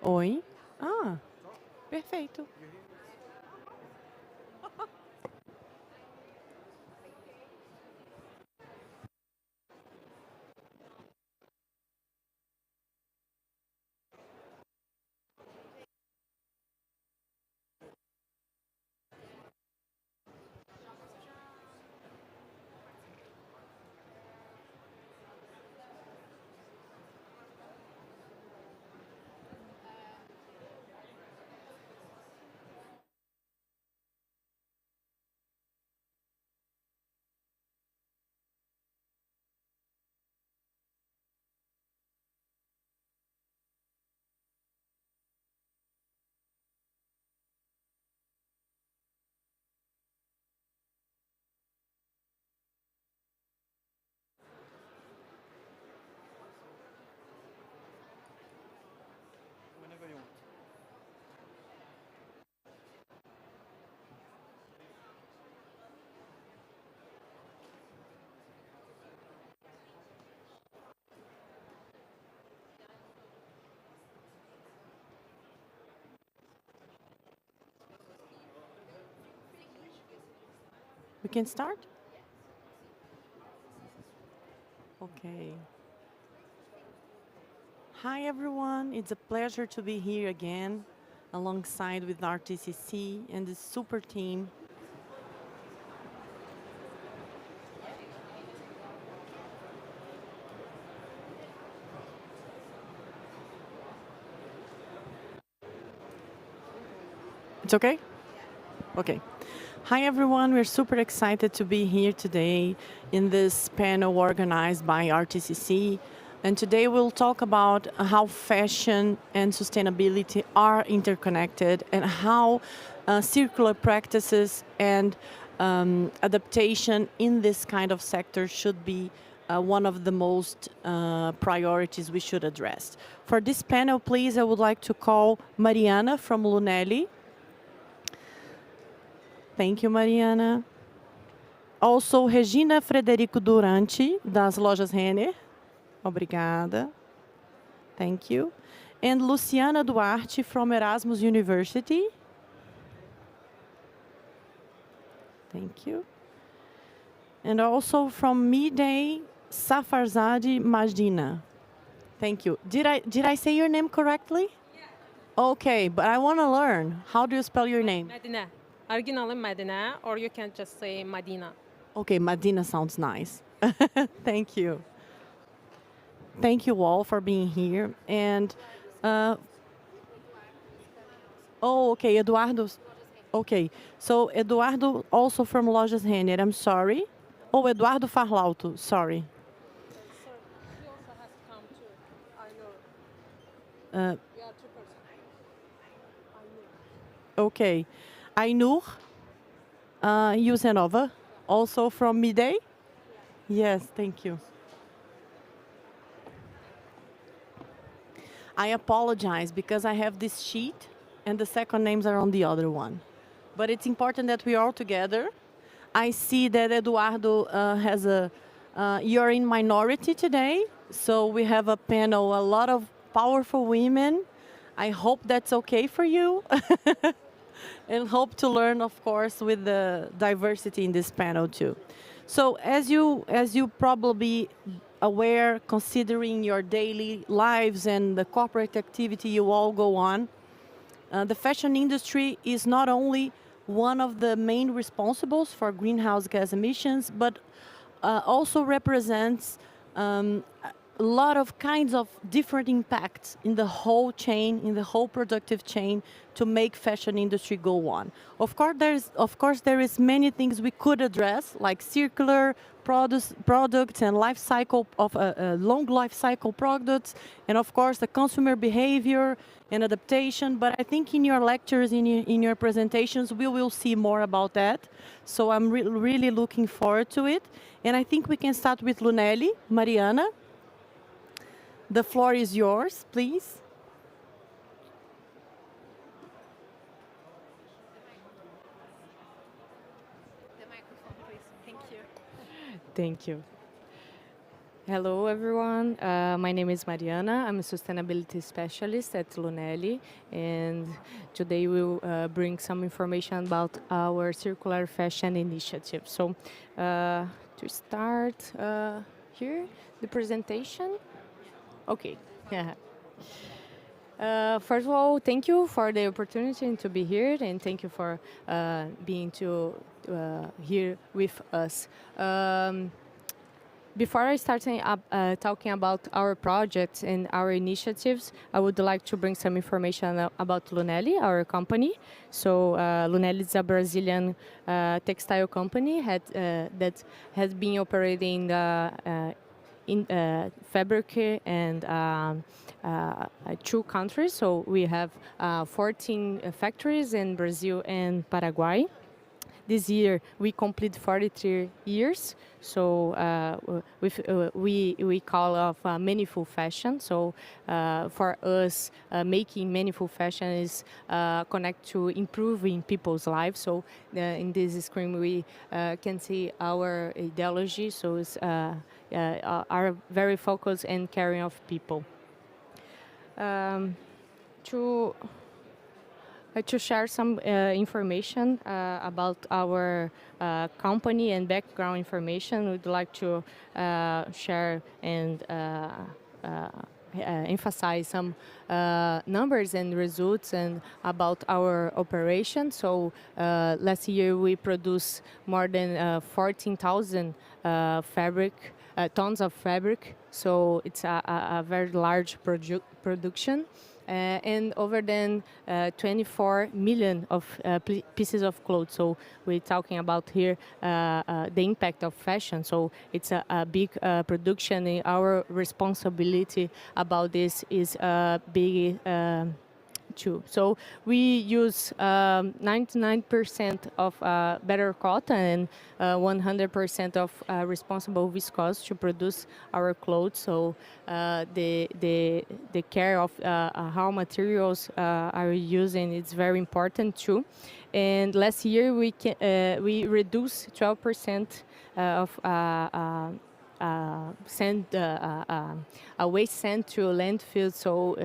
Oi. Ah, perfeito. We can start? Okay. Hi, everyone. It's a pleasure to be here again alongside with RTCC and the super team. It's okay? Okay. Hi, everyone. We're super excited to be here today in this panel organized by RTCC. And today we'll talk about how fashion and sustainability are interconnected and how circular practices and adaptation in this kind of sector should be one of the most priorities we should address. For this panel, please, I would like to call Mariana from Lunelli. Thank you, Mariana. Also, Regina Frederico Durante, das lojas Renner. Obrigada. Thank you. And Luciana Duarte from Erasmus University. Thank you. And also from MedAy, Safarzade Majdina. Thank you. Did I say your name correctly? Yeah. Okay, but I want to learn. How do you spell your name? Medina. Originally Medina, or you can just say Madina. Okay, Madina sounds nice. Thank you. Thank you all for being here. And, oh, okay, Eduardo. Okay, so Eduardo also from Lojas Renner, I'm sorry. Oh, Eduardo Farlauto, sorry. He also has to come too. I know. Yeah, 2%. I know. Okay. Ainur Yusenova, also from MedAy? Yes, thank you. I apologize because I have this sheet and the second names are on the other one. But it's important that we are all together. I see that Eduardo has you're in minority today, so we have a panel, a lot of powerful women. I hope that's okay for you. And hope to learn, of course, with the diversity in this panel too. So as you probably aware, considering your daily lives and the corporate activity you all go on, the fashion industry is not only one of the main responsibles for greenhouse gas emissions, but also represents a lot of kinds of different impacts in the whole chain, in the whole productive chain, to make fashion industry go on. Of course, there is many things we could address, like circular products and life cycle of long life cycle products, and of course the consumer behavior and adaptation. But I think in your lectures, in your presentations, we will see more about that. So I'm really looking forward to it. And I think we can start with Lunelli, Mariana. The floor is yours, please. The microphone, please. Thank you. Thank you. Hello, everyone. My name is Mariana. I'm a sustainability specialist at Lunelli, and today we'll bring some information about our circular fashion initiative. So, to start here, the presentation. Okay. Yeah. First of all, thank you for the opportunity to be here, and thank you for being here with us. Before I start talking about our projects and our initiatives, I would like to bring some information about Lunelli, our company. So Lunelli is a Brazilian textile company that has been operating in fabric and 2 countries. So we have 14 factories in Brazil and Paraguay. This year we complete 43 years, so we call of meaningful fashion. So for us, making meaningful fashion is connect to improving people's lives. So in this screen we can see our ideology. So it's are very focused and caring of people. To share some information about our company and background information, we'd like to share and emphasize some numbers and results and about our operation. So last year we produced more than 14,000 tons of fabric. So it's a very large production. And over than 24 million of pieces of clothes. So we're talking about here the impact of fashion. So it's a big production. And our responsibility about this is big too. So we use 99% of better cotton and 100% of responsible viscose to produce our clothes. So the care of how materials are using is very important too. And last year we reduced 12% of a waste sent to landfill, so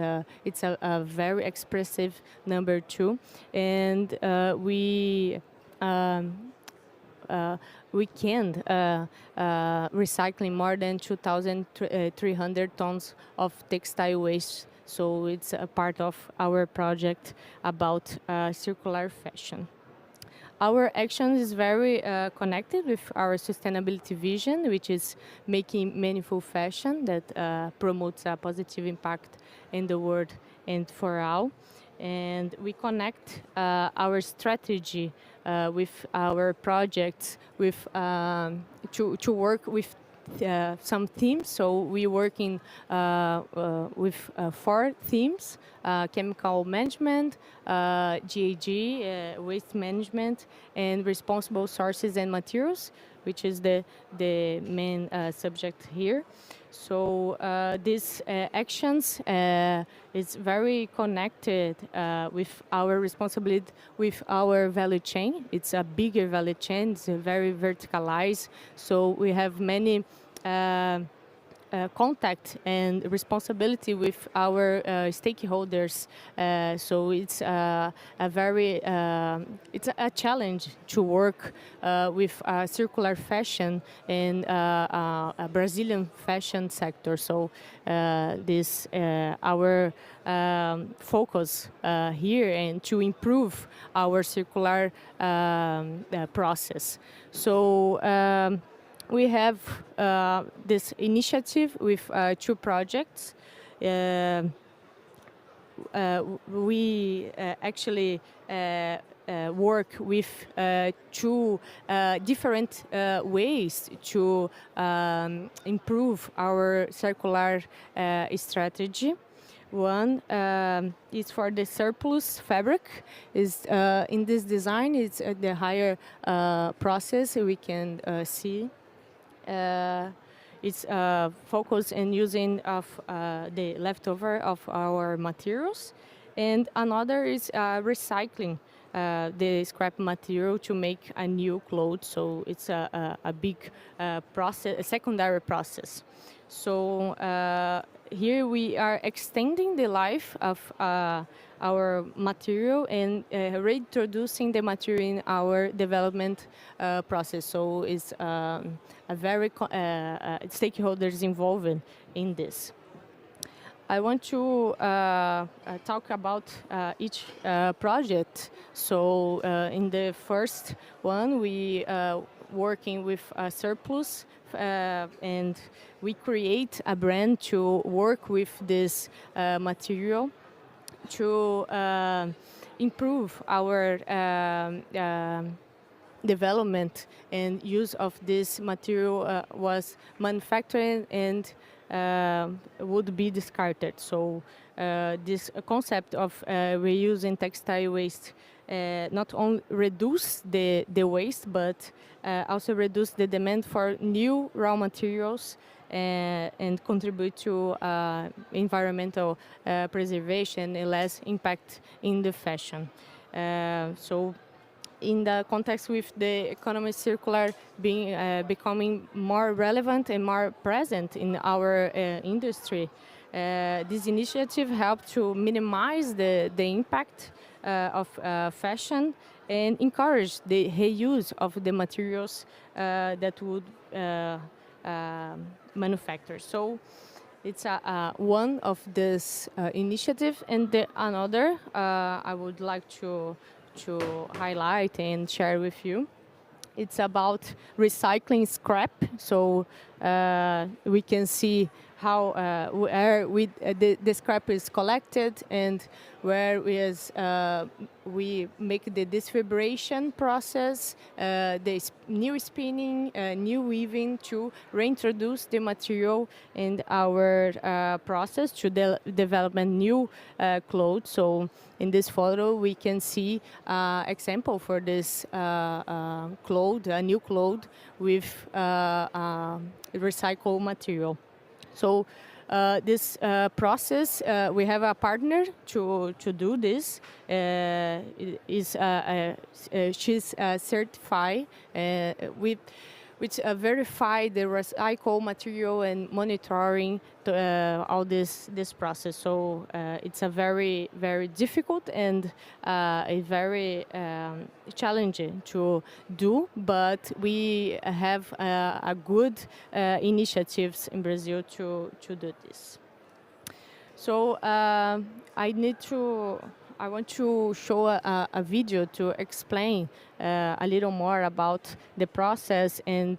it's a very expressive number too. And we can recycling more than 2,300 tons of textile waste. So it's a part of our project about circular fashion. Our action is very connected with our sustainability vision, which is making meaningful fashion that promotes a positive impact in the world and for all. And we connect our strategy with our projects with to work with some themes. So we working with 4 themes: chemical management, GAG, waste management, and responsible sources and materials, which is the main subject here. So these actions is very connected with our responsibility with our value chain. It's a bigger value chain. It's very verticalized. So we have many contact and responsibility with our stakeholders. So it's a very it's a challenge to work with circular fashion in a Brazilian fashion sector. So this our focus here and to improve our circular process. So we have this initiative with 2 projects. We actually work with 2 different ways to improve our circular strategy. One is for the surplus fabric. Is in this design, it's the higher process we can see. It's focused in using of the leftover of our materials, and another is recycling the scrap material to make a new clothes. So it's a big process, a secondary process. So here we are extending the life of our material and reintroducing the material in our development process. So it's a very stakeholders involved in this. I want to talk about each project. So in the first one, we working with a surplus, and we create a brand to work with this material to improve our development and use of this material was manufactured and would be discarded. So this concept of reusing textile waste not only reduce the waste, but also reduce the demand for new raw materials and contribute to environmental preservation and less impact in the fashion. So in the context with the economy circular being becoming more relevant and more present in our industry, this initiative helped to minimize the impact of fashion and encourage the reuse of the materials that would manufacture. So it's one of this initiative, and the another I would like to highlight and share with you. It's about recycling scrap. So we can see how where the scrap is collected and where we make the disfibration process, the new spinning, new weaving to reintroduce the material in our process to develop a new clothes. So in this photo, we can see example for this cloth, a new cloth with recycled material. So this process, we have a partner to do this. She's certified with which verify the recycled material and monitoring all this process. So it's a very difficult and a very challenging to do, but we have a good initiatives in Brazil to do this. So I want to show a video to explain a little more about the process and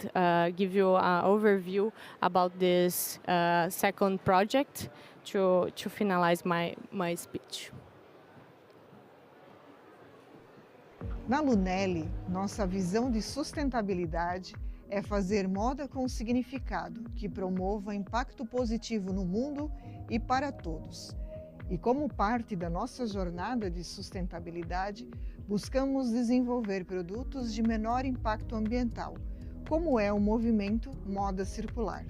give you an overview about this second project to finalize my speech. Na Lunelli, nossa visão de sustentabilidade é fazer moda com significado que promova impacto positivo no mundo e para todos. E como parte da nossa jornada de sustentabilidade, buscamos desenvolver produtos de menor impacto ambiental, como é o movimento Moda Circular.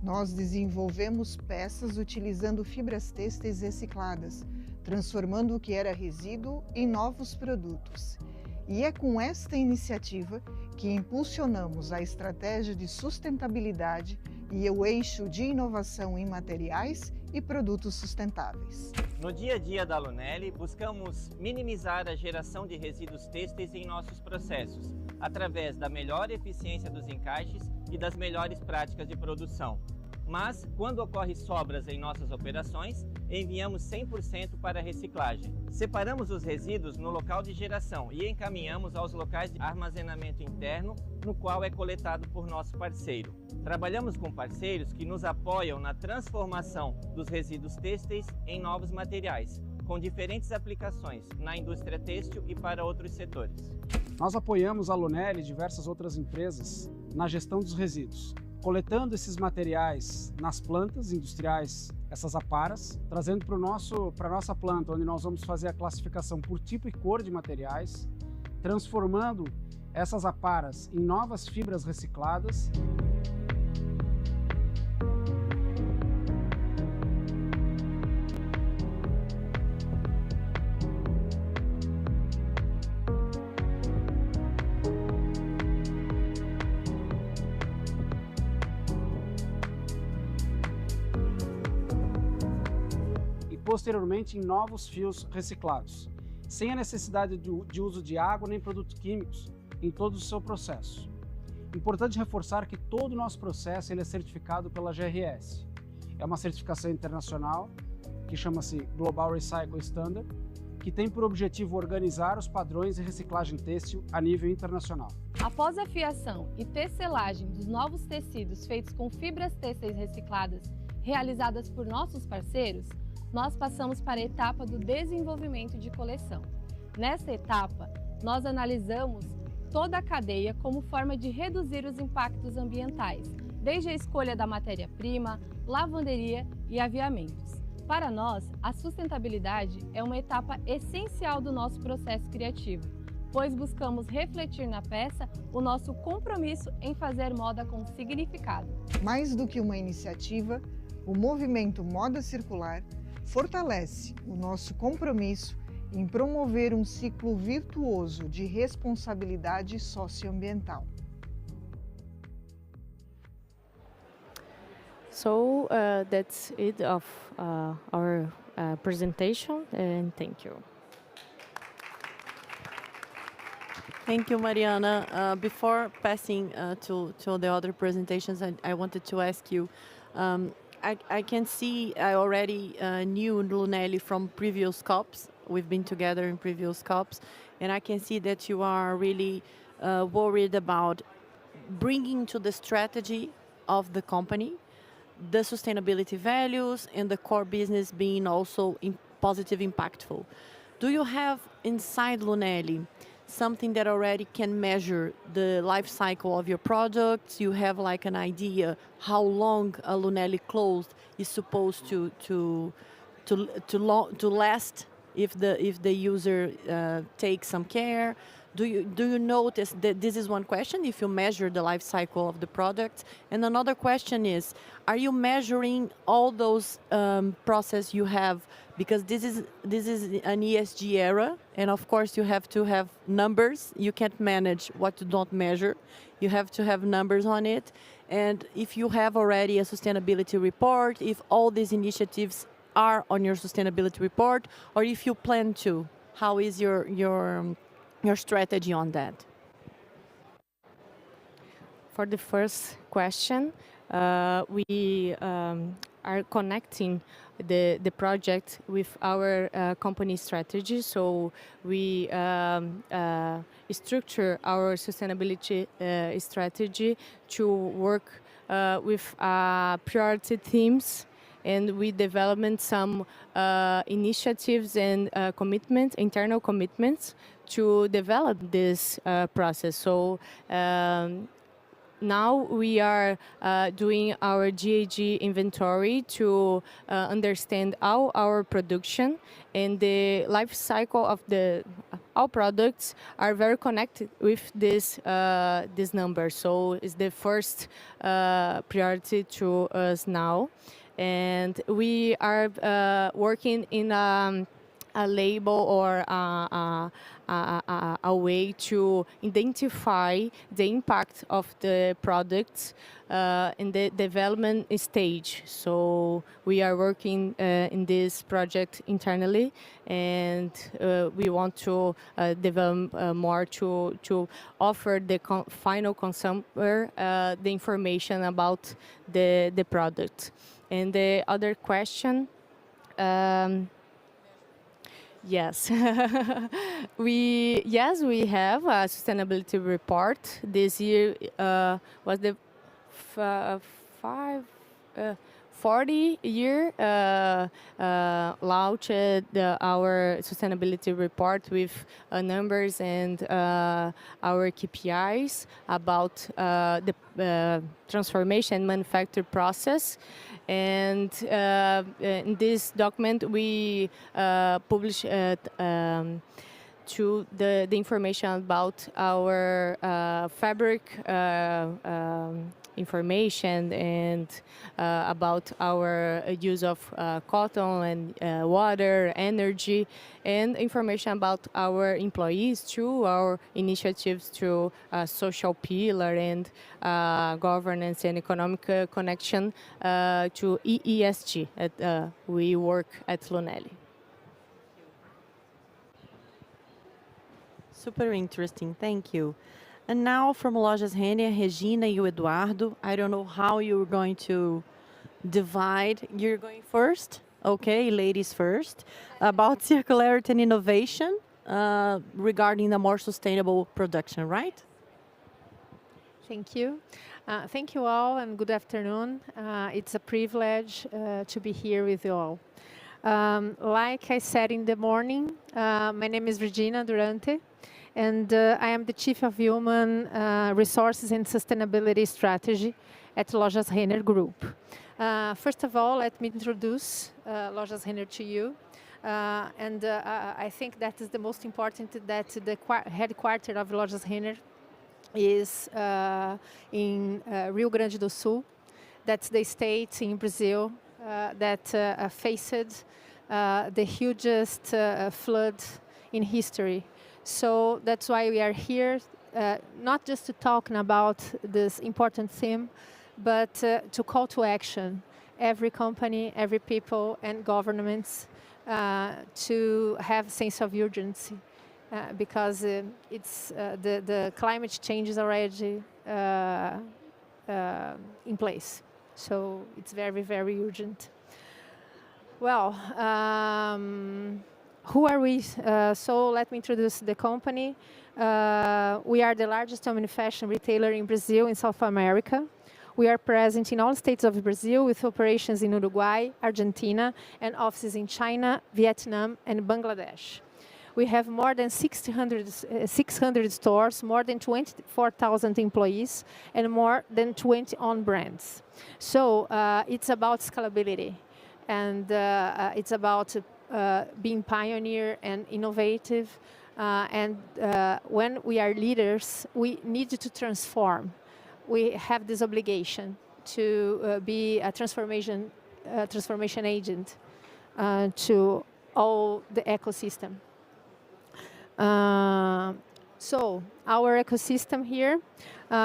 Nós desenvolvemos peças utilizando fibras têxteis recicladas, transformando o que era resíduo em novos produtos. E é com esta iniciativa que impulsionamos a estratégia de sustentabilidade e o eixo de inovação em materiais e produtos sustentáveis. No dia a dia da Lunelli, buscamos minimizar a geração de resíduos têxteis em nossos processos, através da melhor eficiência dos encaixes e das melhores práticas de produção. Mas, quando ocorre sobras em nossas operações, enviamos 100% para a reciclagem. Separamos os resíduos no local de geração e encaminhamos aos locais de armazenamento interno, no qual é coletado por nosso parceiro. Trabalhamos com parceiros que nos apoiam na transformação dos resíduos têxteis em novos materiais, com diferentes aplicações na indústria têxtil e para outros setores. Nós apoiamos a Lunelli e diversas outras empresas na gestão dos resíduos, coletando esses materiais nas plantas industriais, essas aparas, trazendo para a nossa planta, onde nós vamos fazer a classificação por tipo e cor de materiais, transformando essas aparas em novas fibras recicladas. posteriormente em novos fios reciclados, sem a necessidade de uso de água nem produtos químicos em todo o seu processo. Importante reforçar que todo o nosso processo ele é certificado pela GRS. É uma certificação internacional que chama-se Global Recycle Standard, que tem por objetivo organizar os padrões de reciclagem têxtil a nível internacional. Após a fiação e tecelagem dos novos tecidos feitos com fibras têxteis recicladas realizadas por nossos parceiros, nós passamos para a etapa do desenvolvimento de coleção. Nessa etapa, nós analisamos toda a cadeia como forma de reduzir os impactos ambientais, desde a escolha da matéria-prima, lavanderia e aviamentos. Para nós, a sustentabilidade é uma etapa essencial do nosso processo criativo, pois buscamos refletir na peça o nosso compromisso em fazer moda com significado. Mais do que uma iniciativa, o movimento Moda Circular fortalece o nosso compromisso em promover um ciclo virtuoso de responsabilidade socioambiental. So that's it of our presentation, and thank you. Thank you, Mariana. Before passing to the other presentations, I wanted to ask you, I can see I already knew Lunelli from previous COPs. We've been together in previous COPs, and I can see that you are really worried about bringing to the strategy of the company the sustainability values and the core business being also positive, impactful. Do you have inside Lunelli something that already can measure the life cycle of your products? You have like an idea how long a Lunelli cloth is supposed to last if the user takes some care? Do you notice that this is one question, if you measure the life cycle of the product? And another question is, are you measuring all those process you have? Because this is an ESG era, and of course you have to have numbers. You can't manage what you don't measure. You have to have numbers on it. And if you have already a sustainability report, if all these initiatives are on your sustainability report, or if you plan to, how is your strategy on that? For the first question, we are connecting the project with our company strategy. So we structure our sustainability strategy to work with priority themes, and we developed some initiatives and commitments, internal commitments, to develop this process. So now we are doing our GAG inventory to understand all our production, and the life cycle of all products are very connected with this number. So it's the first priority to us now, and we are working in a label or a way to identify the impact of the products in the development stage. So we are working in this project internally, and we want to develop more to offer the final consumer the information about the product. And the other question, yes, we have a sustainability report. This year was the 40-year launched our sustainability report with numbers and our KPIs about the transformation manufacture process. And in this document, we publish to the information about our fabric information and about our use of cotton and water, energy, and information about our employees through our initiatives through social pillar and governance and economic connection to ESG. We work at Lunelli. Super interesting, thank you. And now from Lojas Renner, Regina e o Eduardo. I don't know how you're going to divide. You're going first? Okay, ladies first. About circularity and innovation regarding the more sustainable production, right? Thank you. Thank you all and good afternoon. It's a privilege to be here with you all. Like I said in the morning, my name is Regina Durante, and I am the Chief of Human Resources and Sustainability Strategy at Lojas Renner Group. First of all, let me introduce Lojas Renner to you. I think that is the most important, that the headquarters of Lojas Renner is in Rio Grande do Sul. That's the state in Brazil that faced the hugest flood in history. So that's why we are here, not just to talk about this important theme, but to call to action every company, every people and governments to have a sense of urgency. Because it's the climate change is already in place. So it's very, very urgent. Well, who are we? So let me introduce the company. We are the largest fashion retailer in Brazil, in South America. We are present in all states of Brazil with operations in Uruguay, Argentina, and offices in China, Vietnam, and Bangladesh. We have more than 600 stores, more than 24,000 employees, and more than 20 own brands. So it's about scalability, and it's about being pioneer and innovative. When we are leaders, we need to transform. We have this obligation to be a transformation agent to all the ecosystem. So our ecosystem here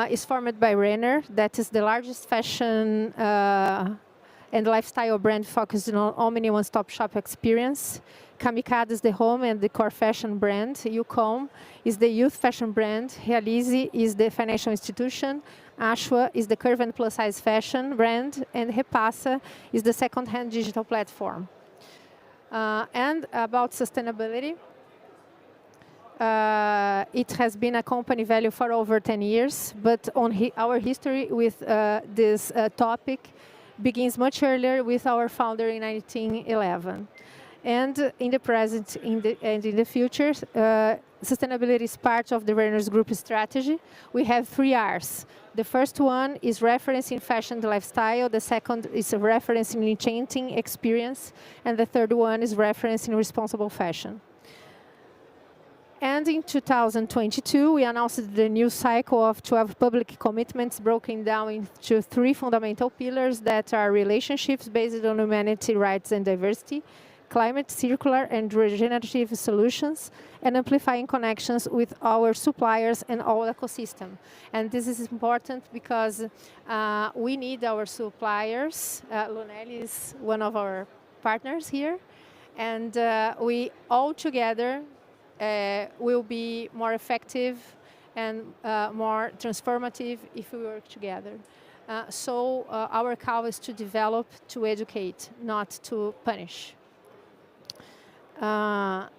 is formed by Renner, that is the largest fashion and lifestyle brand focused on omni one-stop shop experience. Kamikaze is the home and the core fashion brand. Youcom is the youth fashion brand. Realize is the financial institution. Ashwa is the curve and plus size fashion brand. And Repassa is the second-hand digital platform. And about sustainability, it has been a company value for over 10 years, but our history with this topic begins much earlier with our founder in 1911. And in the present and in the future, sustainability is part of the Renner's Group strategy. We have 3 R's. The first one is reference in fashion and lifestyle. The second is a reference in enchanting experience. And the third one is reference in responsible fashion. And in 2022, we announced the new cycle of 12 public commitments broken down into 3 fundamental pillars that are relationships based on humanity, rights, and diversity, climate, circular, and regenerative solutions, and amplifying connections with our suppliers and all ecosystem. And this is important because we need our suppliers. Lunelli is one of our partners here. And we all together will be more effective and more transformative if we work together. So our call is to develop, to educate, not to punish. And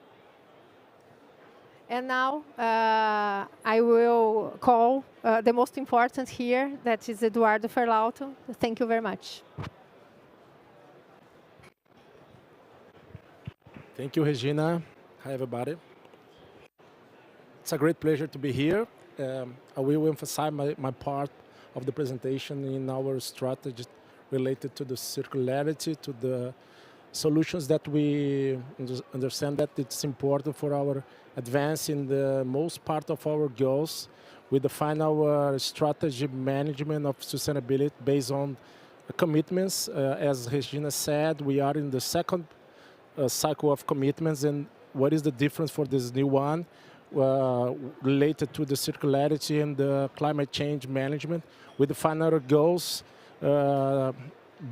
now I will call the most important here, that is Eduardo Ferlauto. Thank you very much. Thank you, Regina. Hi, everybody. It's a great pleasure to be here. I will emphasize my part of the presentation in our strategy related to the circularity, to the solutions that we understand that it's important for our advance in the most part of our goals, we define our strategy management of sustainability based on commitments. As Regina said, we are in the second cycle of commitments, and what is the difference for this new one related to the circularity and the climate change management? We define our goals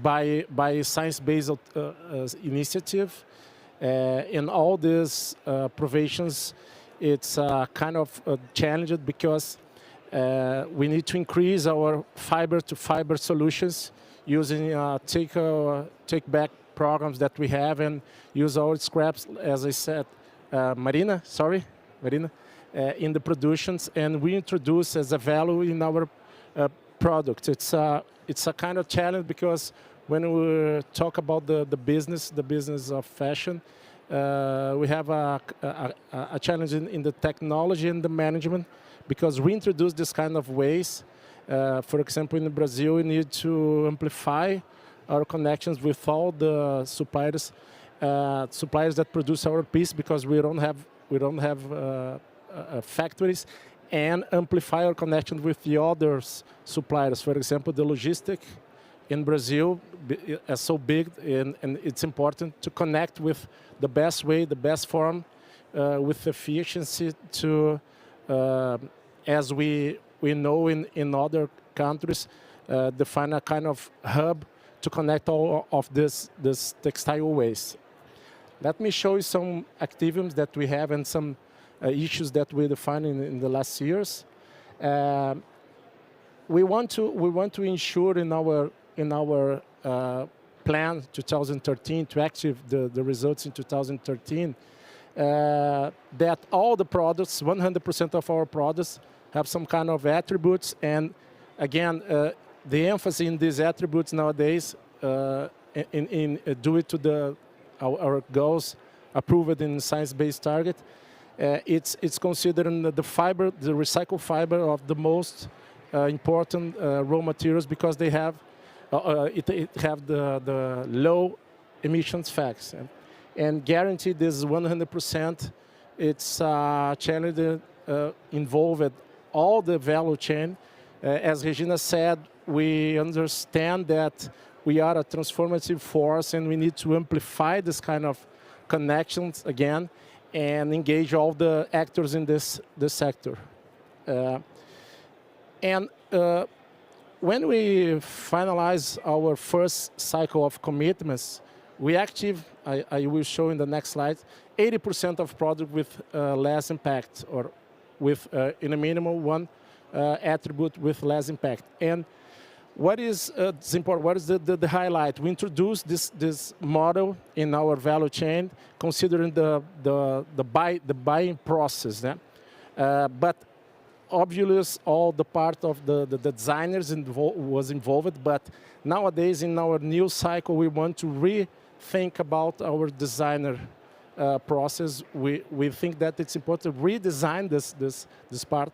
by science-based initiative, and all these provisions, it's kind of challenged because we need to increase our fiber-to-fiber solutions using take-back programs that we have and use our scraps, as I said, Marina, in the productions, and we introduce as a value in our product. It's a kind of challenge because when we talk about the business of fashion, we have a challenge in the technology and the management, because we introduce this kind of ways. For example, in Brazil, we need to amplify our connections with all the suppliers that produce our piece, because we don't have factories, and amplify our connection with the other suppliers. For example, the logistic in Brazil is so big, and it's important to connect with the best way, the best form, with efficiency to, as we know in other countries, define a kind of hub to connect all of this textile waste. Let me show you some activities that we have and some issues that we defined in the last years. We want to ensure in our plan 2013 to achieve the results in 2013 that all the products, 100% of our products, have some kind of attributes, and again, the emphasis in these attributes nowadays in due to our goals approved in science-based target. It's considering the recycled fiber of the most important raw materials, because they have the low emissions facts, and guarantee this 100%. It's challenge involved all the value chain. As Regina said, we understand that we are a transformative force, and we need to amplify this kind of connections again and engage all the actors in this sector. When we finalize our first cycle of commitments, we achieve, I will show in the next slide, 80% of product with less impact, or with in a minimum one attribute with less impact. And what is important? What is the highlight? We introduced this model in our value chain, considering the buying process. But obviously, all the part of the designers was involved. But nowadays, in our new cycle, we want to rethink about our designer process. We think that it's important to redesign this part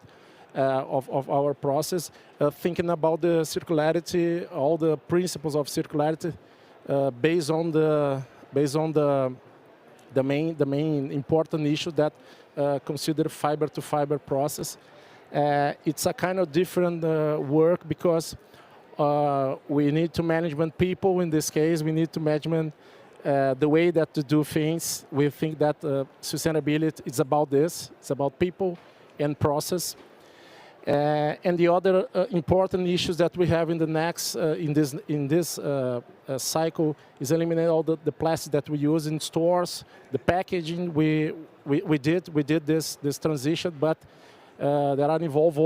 of our process, thinking about the circularity, all the principles of circularity, based on the main important issue that consider fiber to fiber process. It's a kind of different work, because we need to management people. In this case, we need to management the way that to do things. We think that sustainability is about this. It's about people and process. And the other important issues that we have in the next in this cycle is eliminate all the plastic that we use in stores. The packaging we did this transition, but there are involved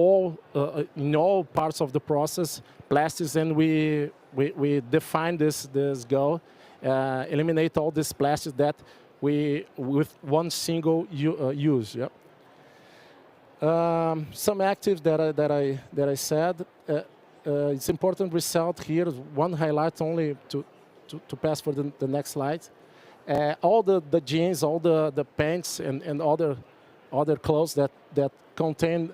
in all parts of the process plastics, and we define this goal, eliminate all this plastic that we with one single use. Yeah. Some actives that I said. It's important result here. One highlight only to pass for the next slide. All the jeans, all the pants, and other clothes that contain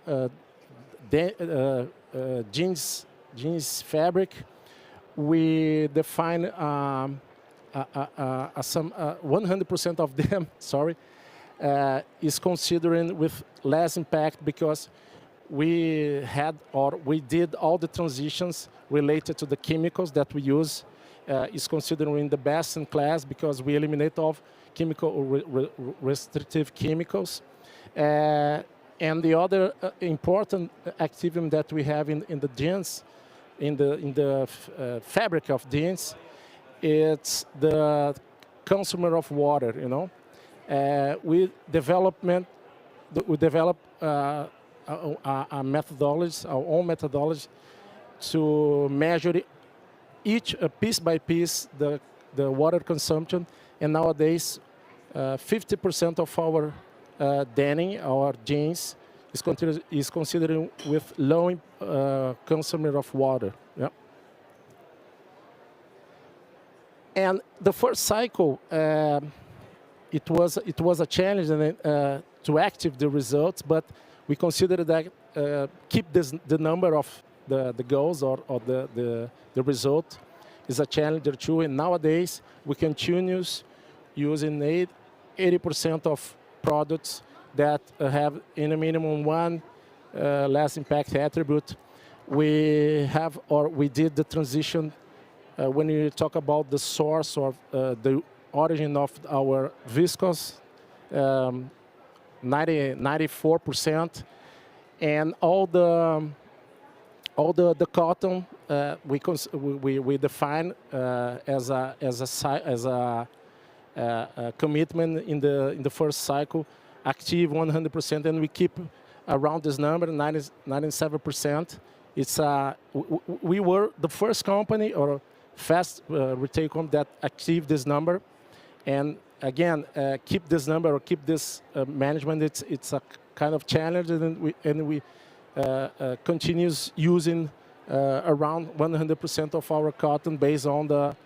jeans fabric. We define some 100% of them. Sorry. Is considering with less impact, because we did all the transitions related to the chemicals that we use. Is considering the best in class because we eliminate all chemical restrictive chemicals. And the other important activity that we have in the jeans, in the fabric of jeans, it's the consumer of water. You know, we develop a methodology, our own methodology, to measure each piece by piece the water consumption. And nowadays, 50% of our denim, our jeans, is considered with low consumer of water. Yeah. And the first cycle, it was a challenge to achieve the results, but we considered that keep the number of the goals or the result is a challenge too. And nowadays we continue using 80% of products that have in a minimum one less impact attribute. We did the transition when you talk about the source or the origin of our viscose, 94%, and all the cotton we define as a commitment in the first cycle, active 100%, and we keep around this number, 97%. We were the first company or fast retail company that achieved this number, and again, keep this number or keep this management. It's a kind of challenge, and we continues using around 100% of our cotton based on the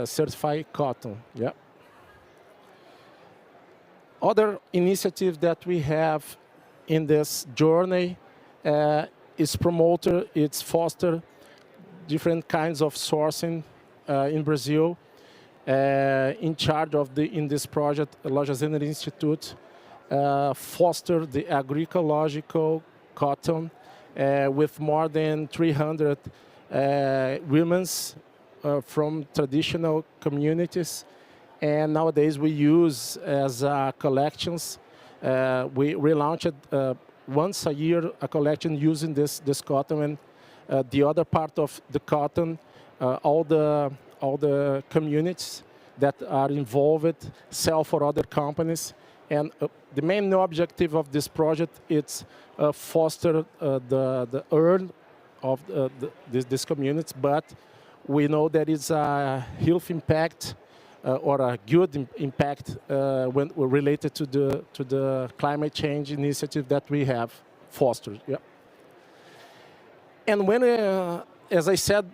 certified cotton. Yeah. Other initiative that we have in this journey is it's foster different kinds of sourcing in Brazil. In charge of in this project, Lojas Ener Institute foster the agroecological cotton with more than 300 women from traditional communities. And nowadays we use as collections. We relaunched once a year a collection using this cotton, and the other part of the cotton, all the communities that are involved sell for other companies. And the main objective of this project is foster the earn of this community, but we know that it's a health impact or a good impact when related to the climate change initiative that we have fostered. Yeah. And when, as I said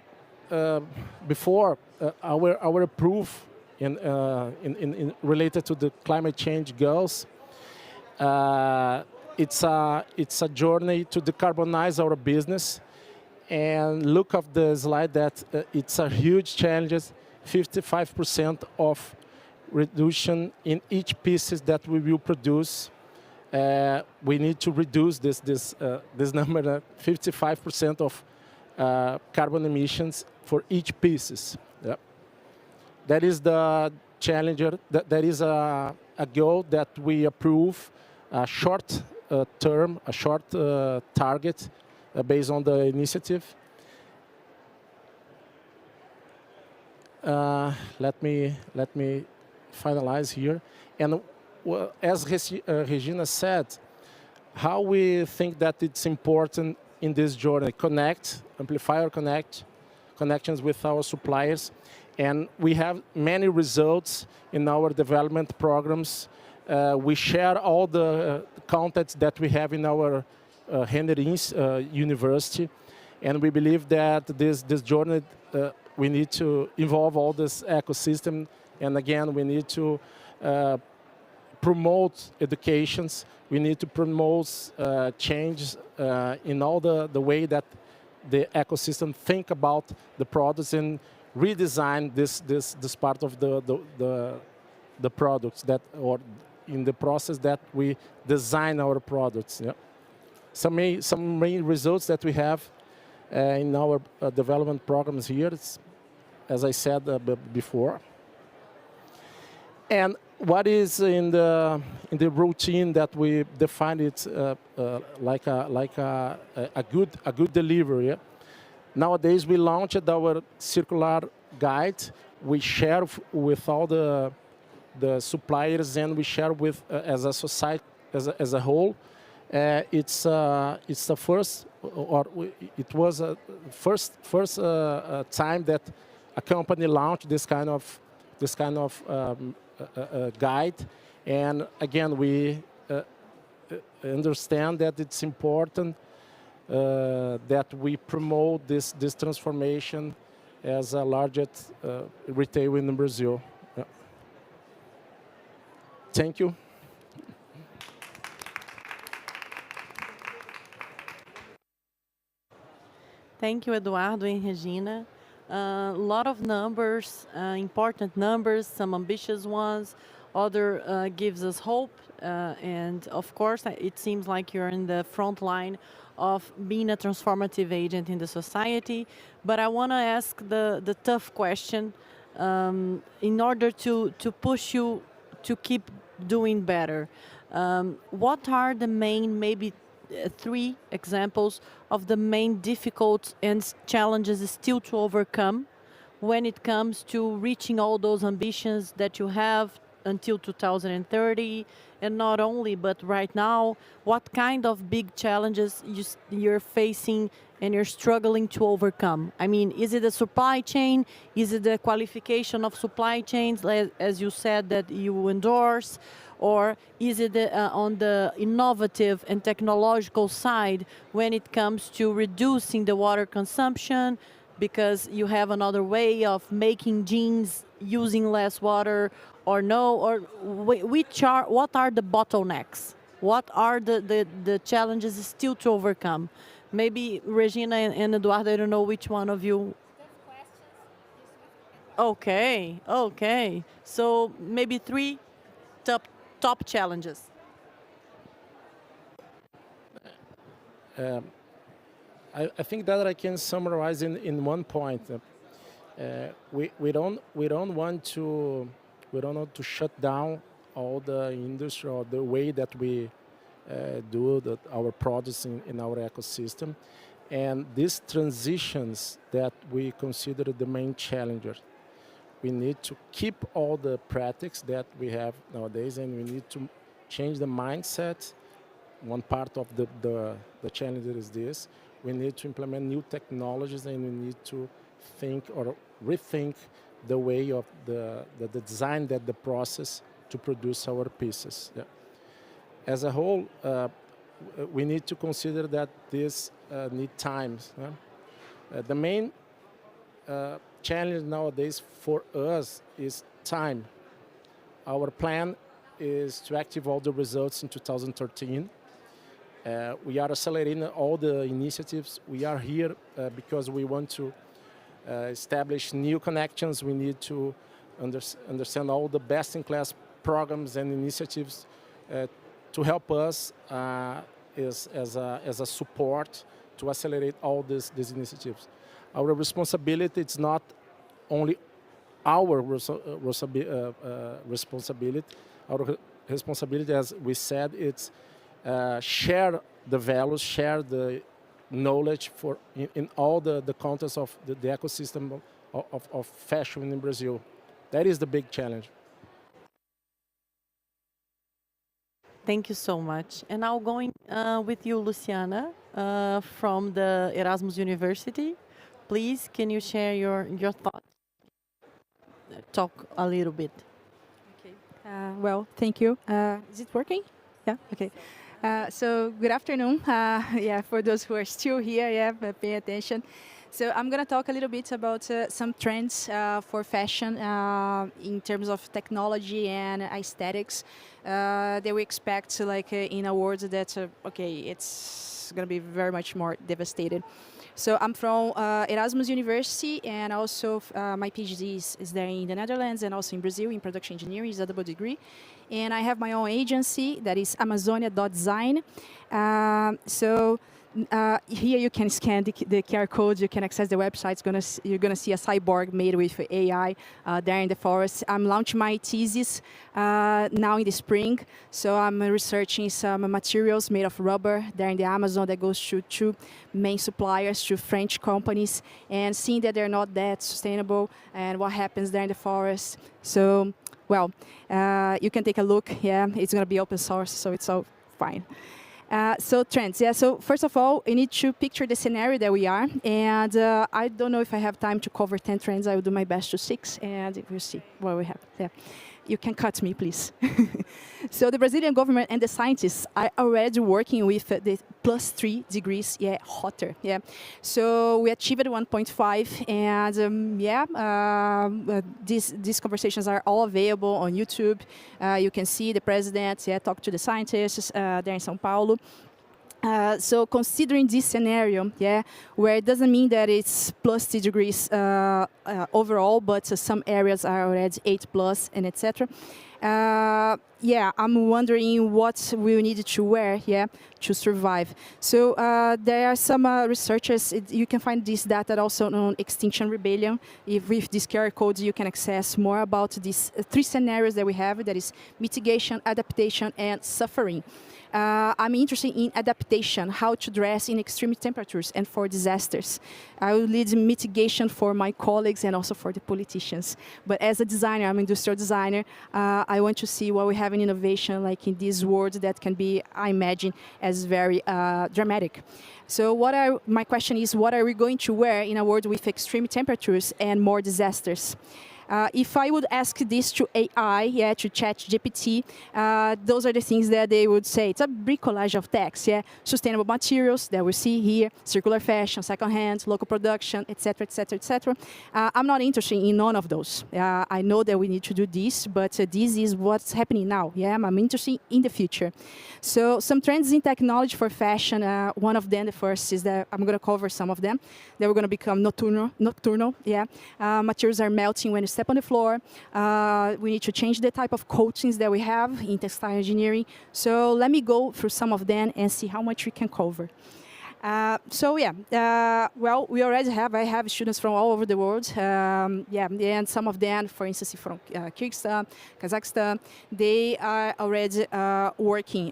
before, our proof in related to the climate change goals, it's a journey to decarbonize our business. And look at the slide that it's a huge challenge. 55% of reduction in each pieces that we will produce. We need to reduce this number, 55% of carbon emissions for each pieces. Yep. That is the challenger. That is a goal that we approve, a short term, a short target based on the initiative. Let me finalize here. And as Regina said, how we think that it's important in this journey, amplify our connections with our suppliers. And we have many results in our development programs. We share all the contacts that we have in our Ener University. And we believe that this journey, we need to involve all this ecosystem. And again, we need to promote educations. We need to promote change in all the way that the ecosystem think about the products and redesign this part of the products that, or in the process that we design our products. Yeah. some main results that we have in our development programs here. It's, as I said before. And what is in the routine that we define it like a good delivery. Nowadays we launched our circular guide. We share with all the suppliers, and we share with as a society as a whole. It's the first, or it was a first time that a company launched this kind of guide. And again, we understand that it's important that we promote this transformation as a largest retail in Brazil. Yeah. Thank you. Thank you, Eduardo and Regina. A lot of numbers, important numbers, some ambitious ones, other gives us hope, and of course it seems like you're in the front line of being a transformative agent in the society. But I want to ask the tough question in order to push you to keep doing better. What are the main, maybe 3 examples of the main difficult and challenges still to overcome when it comes to reaching all those ambitions that you have until 2030, and not only, but right now, what kind of big challenges you're facing and you're struggling to overcome? I mean, is it the supply chain? Is it the qualification of supply chains, as you said, that you endorse? Or is it on the innovative and technological side when it comes to reducing the water consumption, because you have another way of making jeans using less water, or no? Or what are the bottlenecks? What are the challenges still to overcome? Maybe Regina and Eduardo, I don't know which one of you. Okay. So maybe 3 top challenges. I think that I can summarize in one point. We don't want to shut down all the industry or the way that we do our products in our ecosystem, and these transitions that we consider the main challengers. We need to keep all the practices that we have nowadays, and we need to change the mindset. One part of the challenge is this. We need to implement new technologies, and we need to think or rethink the way of the design, that the process to produce our pieces. Yeah. As a whole, we need to consider that this need times. Yeah? The main challenge nowadays for us is time. Our plan is to activate all the results in 2013. We are accelerating all the initiatives. We are here because we want to establish new connections. We need to understand all the best-in-class programs and initiatives to help us as a support to accelerate all these initiatives. Our responsibility is not only our responsibility. Our responsibility, as we said, it's share the values, share the knowledge in all the contexts of the ecosystem of fashion in Brazil. That is the big challenge. Thank you so much. And now going with you, Luciana, from the Erasmus University. Please, can you share your thoughts? Talk a little bit. Okay. Well, thank you. Is it working? Yeah. Okay. So good afternoon. For those who are still here, pay attention. So I'm going to talk a little bit about some trends for fashion in terms of technology and aesthetics that we expect, in a world that it's going to be very much more devastated. So I'm from Erasmus University, and also my PhD is there in the Netherlands and also in Brazil in production engineering. It's a double degree. And I have my own agency that is Amazonia.design. Here you can scan the QR code, you can access the website. You're gonna see a cyborg made with AI there in the forest. I'm launching my thesis now in the spring. So I'm researching some materials made of rubber there in the Amazon that goes to two main suppliers, to French companies, and seeing that they're not that sustainable and what happens there in the forest. So, well, you can take a look. Yeah, it's gonna be open source, so it's all fine. So trends, yeah. So first of all, you need to picture the scenario that we are, and I don't know if I have time to cover 10 trends. I will do my best to 6, and we'll see what we have. Yeah, you can cut me, please. So the Brazilian government and the scientists are already working with the +3 degrees, yeah, hotter, yeah. So we achieved 1.5, and these conversations are all available on YouTube. You can see the president, yeah, talk to the scientists there in São Paulo. So considering this scenario, yeah, where it doesn't mean that it's +2 degrees overall, but some areas are already 8+, and etc. Yeah, I'm wondering what we need to wear, yeah, to survive. So there are some researchers. You can find this data also on Extinction Rebellion. With this QR code, you can access more about these 3 scenarios that we have. That is mitigation, adaptation, and suffering. I'm interested in adaptation, how to dress in extreme temperatures and for disasters. I will lead mitigation for my colleagues and also for the politicians. But as a designer, I'm an industrial designer, I want to see what we have in innovation, like in this world that can be, I imagine, as very dramatic. So my question is, what are we going to wear in a world with extreme temperatures and more disasters? If I would ask this to AI, yeah, to ChatGPT, those are the things that they would say. It's a bricolage of text, yeah. Sustainable materials that we see here, circular fashion, second-hand, local production, etc., etc., etc. I'm not interested in none of those. I know that we need to do this, but this is what's happening now. Yeah, I'm interested in the future. So some trends in technology for fashion. One of them, the first, is that I'm going to cover some of them. They were going to become nocturnal. Yeah, materials are melting when you step on the floor. We need to change the type of coatings that we have in textile engineering. So let me go through some of them and see how much we can cover. Well, I have students from all over the world. And some of them, for instance, from Kyrgyzstan, Kazakhstan, they are already working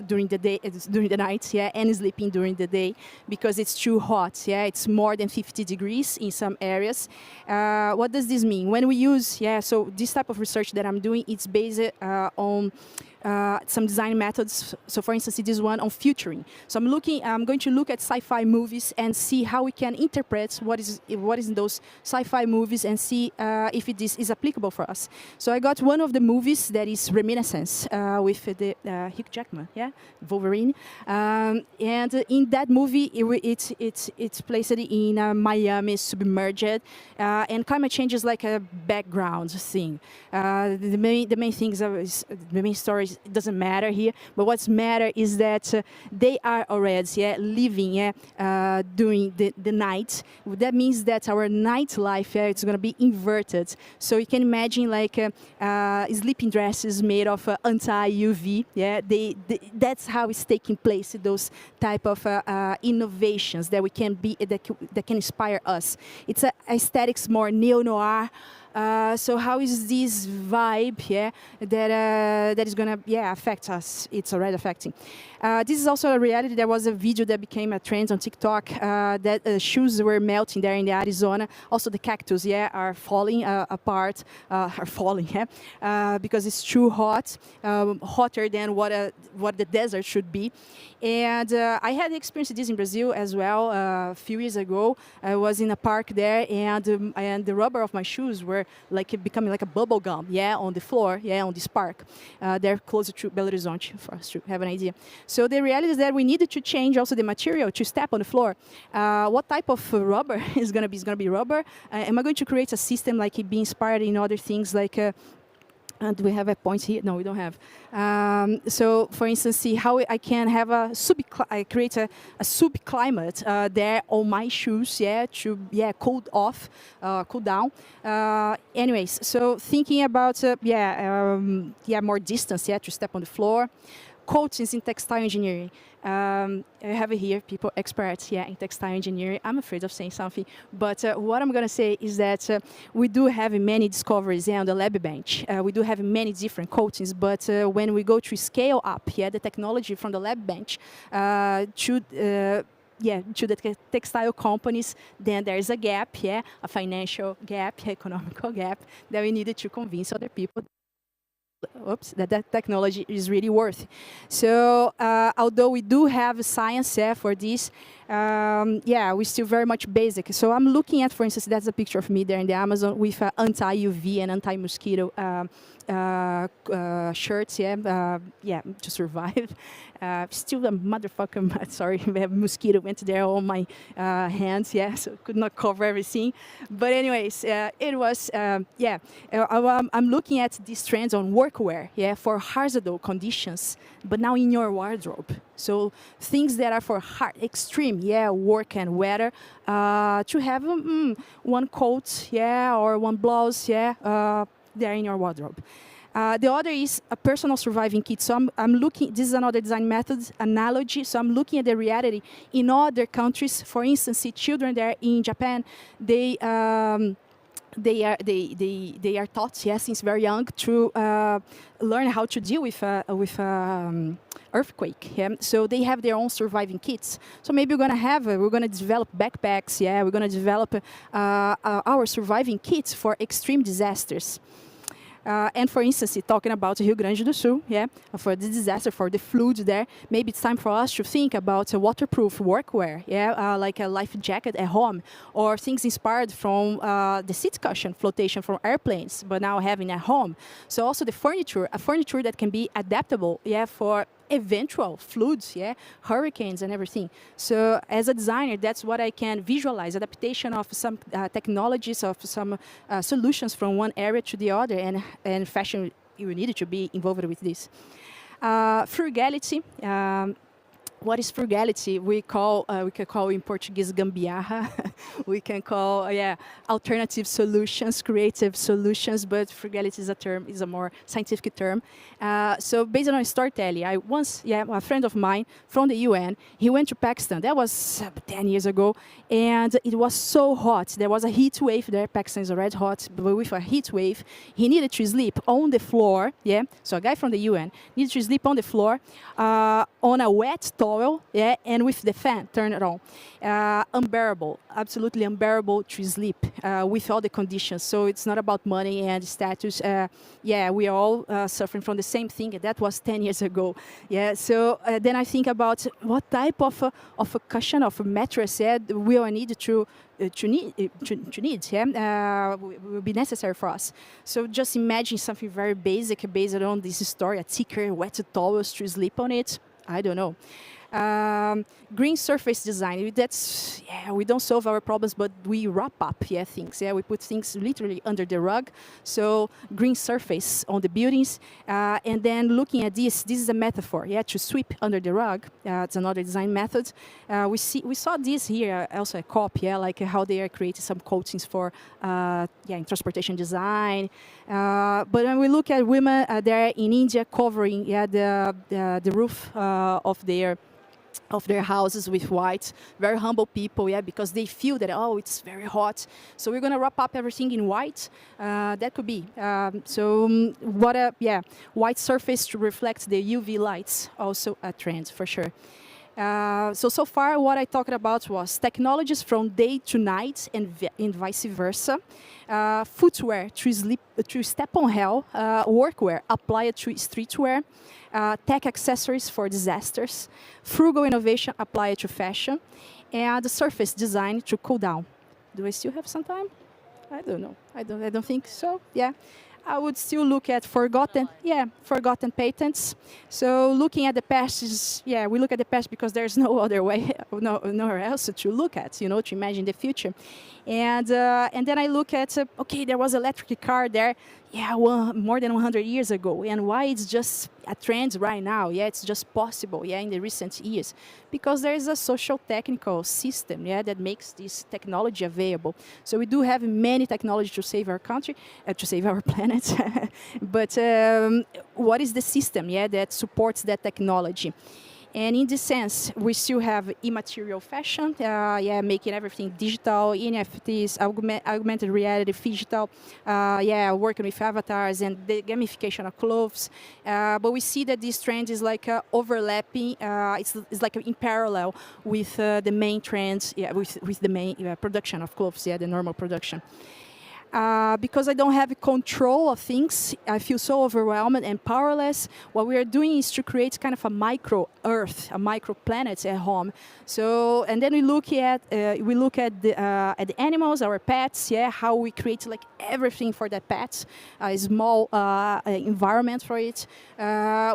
during the night, yeah, and sleeping during the day because it's too hot. Yeah, it's more than 50 degrees in some areas. What does this mean? When we use, so this type of research that I'm doing, it's based on some design methods. So for instance, this one on futuring. So I'm going to look at sci-fi movies and see how we can interpret what is in those sci-fi movies and see if this is applicable for us. So I got one of the movies that is Reminiscence with the Hugh Jackman, yeah, Wolverine. And in that movie, it's placed in Miami, submerged, and climate change is like a background thing. The main things are the main stories. It doesn't matter here, but what's matter is that they are already living during the night. That means that our nightlife it's going to be inverted. So you can imagine like sleeping dresses made of anti-UV. Yeah, that's how it's taking place. Those type of innovations that we can be that can inspire us. It's aesthetics more neo-noir. So how is this vibe, that is gonna, affect us? It's already affecting. This is also a reality. There was a video that became a trend on TikTok that shoes were melting there in the Arizona. Also the cactus, are falling apart, because it's too hot, hotter than what the desert should be. And I had experienced this in Brazil as well a few years ago. I was in a park there, and the rubber of my shoes were like becoming like a bubble gum, on the floor, on this park. They're closer to Belo Horizonte, for us to have an idea. So the reality is that we needed to change also the material to step on the floor. What type of rubber is going to be? It's going to be rubber. Am I going to create a system like it be inspired in other things like do we have a point here? No, we don't have. So, for instance, see how I can have I create a subclimate there on my shoes, to cool off, cool down. Anyways, so thinking about more distance, to step on the floor. Coatings in textile engineering. I have it here, people, experts, in textile engineering. I'm afraid of saying something, but what I'm going to say is that we do have many discoveries on the lab bench. We do have many different coatings, but when we go to scale up, the technology from the lab bench to the textile companies, then there's a gap, a financial gap, economical gap, that we needed to convince other people that technology is really worth. So although we do have science for this, we're still very much basic. So I'm looking at, for instance, that's a picture of me there in the Amazon with anti-UV and anti-mosquito shirts, to survive. Still a motherfucker, sorry, mosquito went there on my hands, so could not cover everything. But anyways, it was, I'm looking at these trends on workwear, for hazardous conditions, but now in your wardrobe. So things that are for hard, extreme, work and weather, to have one coat, or one blouse, there in your wardrobe. The other is a personal surviving kit. So I'm looking, this is another design method, analogy. So I'm looking at the reality in other countries. For instance, see children there in Japan, they are taught, since very young to learn how to deal with earthquake. So they have their own surviving kits. So maybe we're gonna develop backpacks. We're gonna develop our surviving kits for extreme disasters. And for instance, talking about Rio Grande do Sul, for the disaster, for the flood there, maybe it's time for us to think about waterproof workwear, like a life jacket at home, or things inspired from the seat cushion flotation from airplanes, but now having at home. So also the furniture, a furniture that can be adaptable, for eventual floods, hurricanes and everything. So as a designer, that's what I can visualize, adaptation of some technologies, of some solutions from one area to the other, and fashion, you needed to be involved with this. Frugality. What is frugality? We can call in Portuguese gambiarra. We can call alternative solutions, creative solutions. But frugality is a more scientific term. So based on storytelling, a friend of mine from the UN, he went to Pakistan. That was 10 years ago, and it was so hot. There was a heat wave there. Pakistan is already hot, but with a heat wave, he needed to sleep on the floor. So a guy from the UN needed to sleep on the floor on a wet towel. And with the fan turned on. Unbearable, absolutely unbearable to sleep with all the conditions. So it's not about money and status. We are all suffering from the same thing. That was 10 years ago. So then I think about what type of a cushion, of a mattress, we all need to need, will be necessary for us. So just imagine something very basic based on this story, a thicker, wet towels to sleep on it. I don't know. Green surface design, that's, we don't solve our problems, but we wrap up things. We put things literally under the rug. So green surface on the buildings. And then looking at this is a metaphor, to sweep under the rug. It's another design method. We saw this here, also a COP, like how they are creating some coatings for in transportation design. But when we look at women there in India covering the roof of their houses with white, very humble people, because they feel that, it's very hot. So we're going to wrap up everything in white. That could be. White surface to reflect the UV lights, also a trend for sure. So far what I talked about was technologies from day to night and vice versa. Footwear to step on hell, workwear applied to streetwear, tech accessories for disasters, frugal innovation applied to fashion, and the surface design to cool down. Do I still have some time? I don't know. I don't think so. I would still look at forgotten patents. So looking at the past is, we look at the past because there's no other way, nowhere else to look at, to imagine the future. And then I look at, there was an electric car there. more than 100 years ago, and why it's just a trend right now. It's just possible, in the recent years, because there is a social technical system, that makes this technology available. So we do have many technologies to save our country, to save our planet. But what is the system, that supports that technology? And in this sense, we still have immaterial fashion, making everything digital, NFTs, augmented reality, digital, working with avatars and the gamification of clothes. But we see that this trend is like overlapping, it's like in parallel with the main trends, with the main production of clothes, the normal production. Because I don't have control of things, I feel so overwhelmed and powerless. What we are doing is to create kind of a micro Earth, a micro planet at home. So, and then we look at the animals, our pets, how we create like everything for that pet, a small environment for it.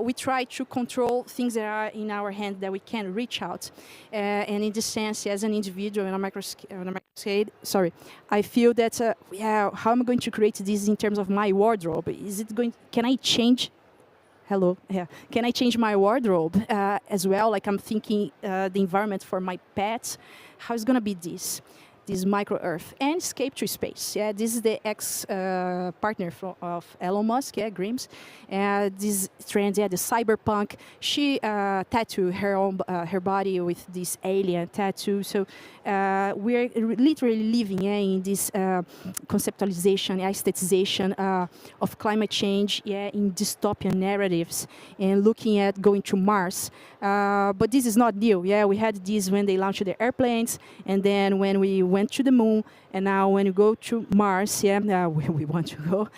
We try to control things that are in our hand that we can reach out. And in this sense, as an individual on a micro scale, I feel that how am I going to create this in terms of my wardrobe? Can I change? Hello, can I change my wardrobe as well? Like I'm thinking the environment for my pets. How is going to be this micro Earth and escape to space? This is the ex-partner of Elon Musk, Grimes. This trend, the cyberpunk. She tattooed her body with this alien tattoo. So we're literally living in this conceptualization, aestheticization of climate change, in dystopian narratives, and looking at going to Mars. But this is not new. We had this when they launched the airplanes, and then when we went to the moon, and now when you go to Mars, we want to go.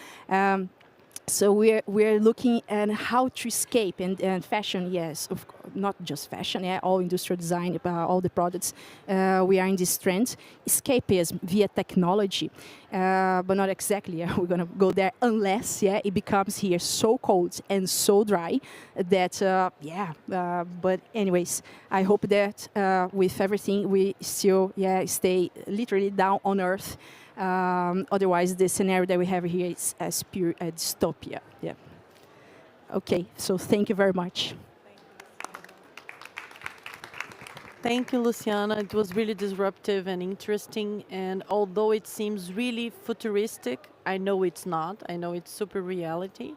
So we're looking at how to escape, and fashion, yes, of course, not just fashion, all industrial design, all the products, we are in this trend. Escapism via technology, but not exactly, we're going to go there unless, it becomes here so cold and so dry that, but anyways, I hope that with everything we still, stay literally down on Earth. Otherwise, the scenario that we have here is as pure a dystopia. Okay, so thank you very much. Thank you, Luciana. It was really disruptive and interesting. And although it seems really futuristic, I know it's not. I know it's super reality.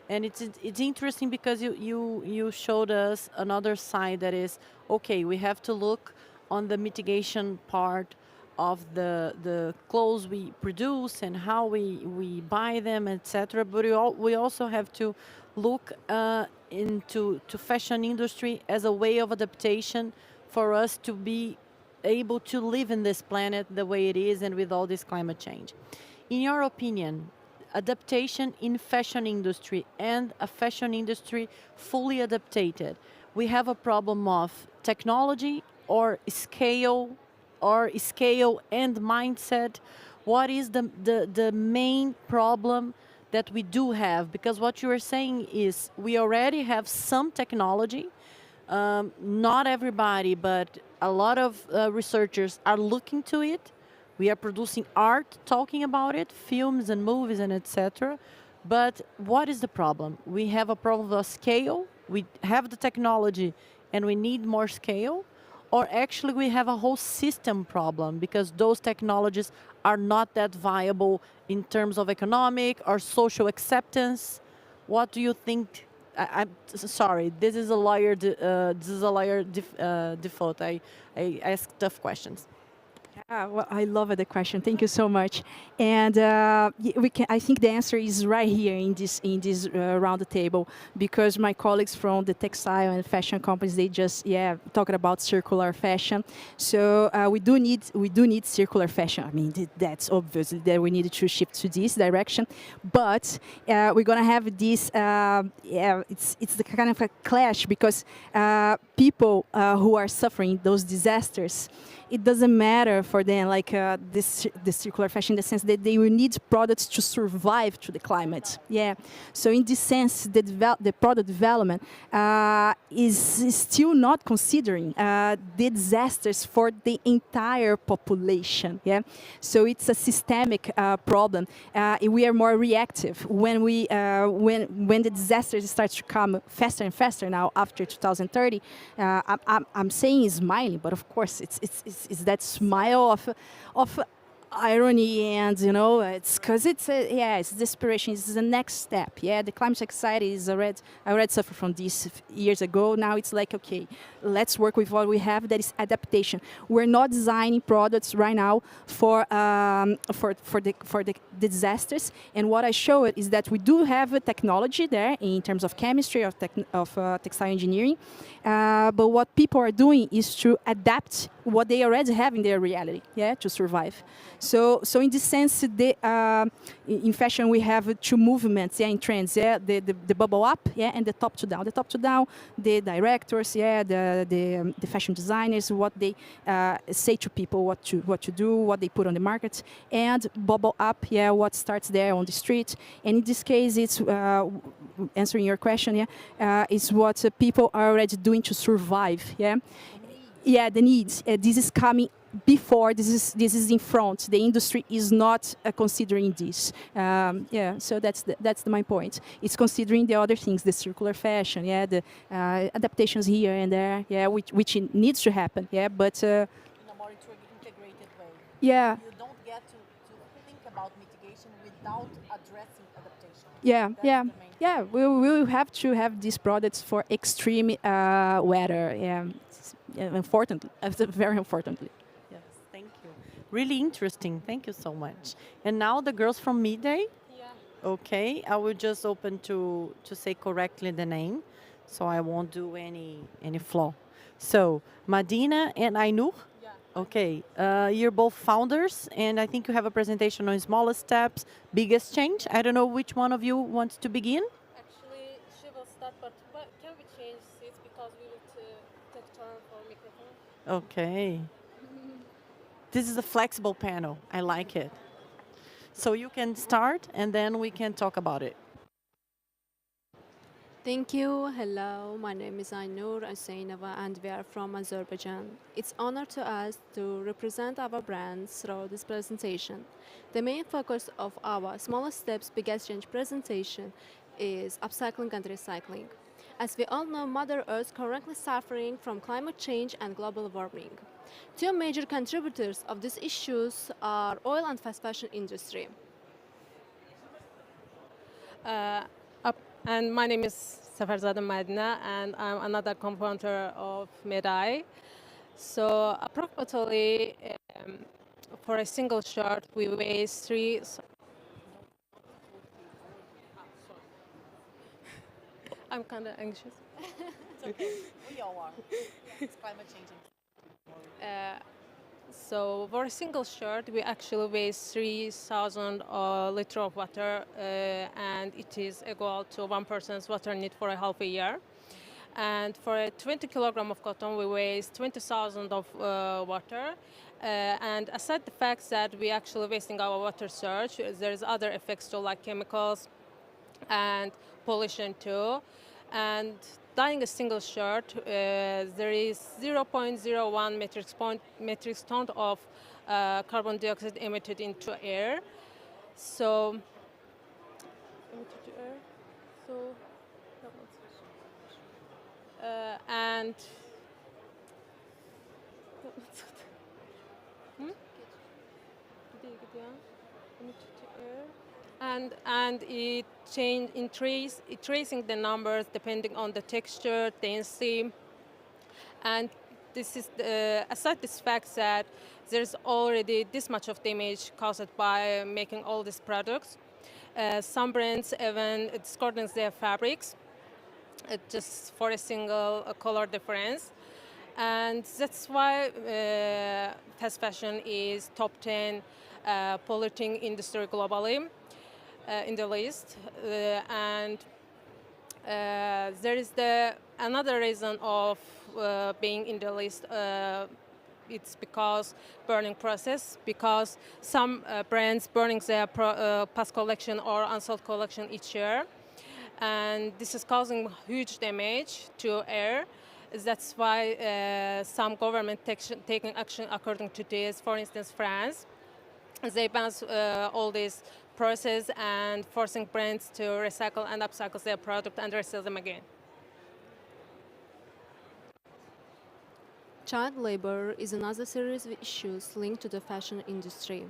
And it's interesting because you showed us another side that is, okay, we have to look on the mitigation part of the clothes we produce and how we buy them, etc. But we also have to look into fashion industry as a way of adaptation for us to be able to live in this planet the way it is and with all this climate change. In your opinion, adaptation in fashion industry and a fashion industry fully adapted, we have a problem of technology or scale and mindset. What is the main problem that we do have? Because what you are saying is we already have some technology. Not everybody, but a lot of researchers are looking to it. We are producing art, talking about it, films and movies and etc. But what is the problem? We have a problem of scale. We have the technology and we need more scale. Or actually we have a whole system problem because those technologies are not that viable in terms of economic or social acceptance. What do you think? I'm sorry, this is a lawyer. Default. I ask tough questions. Well, I love the question. Thank you so much. And I think the answer is right here in this round the table, because my colleagues from the textile and fashion companies, they just talking about circular fashion. So we do need circular fashion. I mean, that's obvious that we need to shift to this direction. But we're gonna have this. It's the kind of a clash because people who are suffering those disasters, it doesn't matter for them, like this circular fashion, in the sense that they will need products to survive to the climate. Yeah. So in this sense, the product development is still not considering the disasters for the entire population. Yeah. So it's a systemic problem. We are more reactive when when the disasters start to come faster and faster now after 2030. I'm saying smiling, but of course it's that smile of irony, and it's because it's desperation. It's the next step. Yeah, the climate anxiety is already suffered from this years ago. Now it's like, okay, let's work with what we have. That is adaptation. We're not designing products right now for the disasters. And what I show it is that we do have a technology there in terms of chemistry, of textile engineering. But what people are doing is to adapt what they already have in their reality, yeah, to survive. So in this sense, in fashion we have two movements, yeah, in trends, yeah, the bubble up, yeah, and the top to down. The top to down, the directors, yeah, the fashion designers, what they say to people, what to do, what they put on the market, and bubble up, yeah, what starts there on the street. And in this case, it's answering your question, yeah, is what people are already doing to survive, yeah. Yeah, the needs. This is coming before. This is in front. The industry is not considering this. Yeah, so that's my point. It's considering the other things, the circular fashion. Yeah, the adaptations here and there. Yeah, which needs to happen. Yeah, but In a more integrated way. yeah. You don't get to think about mitigation without addressing adaptation. Yeah, That's yeah, the main yeah. We will have to have these products for extreme weather. Yeah, unfortunately, very unfortunately. Yes, thank you. Really interesting. Thank you so much. And now the girls from MedAy. Yeah. Okay, I will just open to say correctly the name, so I won't do any flaw. So Madina and Ainur. Yeah. Okay, you're both founders, and I think you have a presentation on smallest steps, biggest change. I don't know which one of you wants to begin. Actually, she will start, but can we change seats because we will take turn for microphone? Okay. This is a flexible panel. I like it. So you can start, and then we can talk about it. Thank you. Hello, my name is Ainur Aseynova and we are from Azerbaijan. It's honor to us to represent our brand through this presentation. The main focus of our smallest steps, biggest change presentation is upcycling and recycling. As we all know, Mother Earth is currently suffering from climate change and global warming. Two major contributors of these issues are oil and fast fashion industry. And my name is Safarzada Madina, and I'm another co-founder of MedAy. So approximately for a single shirt, we waste three. I'm kind of anxious. It's okay. We all are. It's climate changing. So for a single shirt, we actually waste 3,000 liters of water, and it is equal to 1 person's water need for a half a year. And for a 20 kilogram of cotton, we waste 20,000 of water. And aside the fact that we actually wasting our water source, there's other effects too, like chemicals and pollution too. And dyeing a single shirt, there is 0.01 metric ton of carbon dioxide emitted into air. So, emitted to air. So, and and it change in tracing the numbers depending on the texture, density, and this is aside this fact that there's already this much of damage caused by making all these products. Some brands even discordance their fabrics just for a single color difference. And that's why fast fashion is top 10 polluting industry globally in the list. And there is another reason of being in the list it's because burning process, because some brands burning their past collection or unsold collection each year. And this is causing huge damage to air. That's why some government taking action according to this. For instance, France, they ban all this process and forcing brands to recycle and upcycle their product and resell them again. Child labor is another serious issue linked to the fashion industry.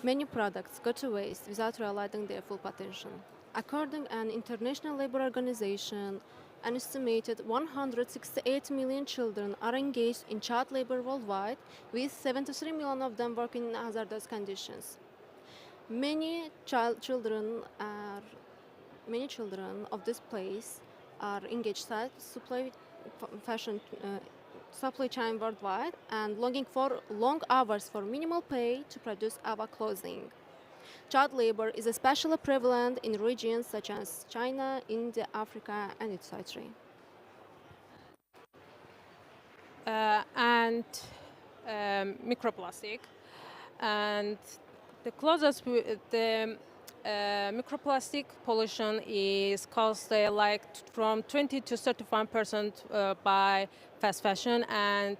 Many products go to waste without realizing their full potential. According to an international labor organization, an estimated 168 million children are engaged in child labor worldwide, with 73 million of them working in hazardous conditions. Many children of this place are engaged in supply fashion supply chain worldwide and longing for long hours for minimal pay to produce our clothing. Child labor is especially prevalent in regions such as China, India, Africa, and etc. And microplastic. And the closest the microplastic pollution is caused from 20 to 35% by fast fashion, and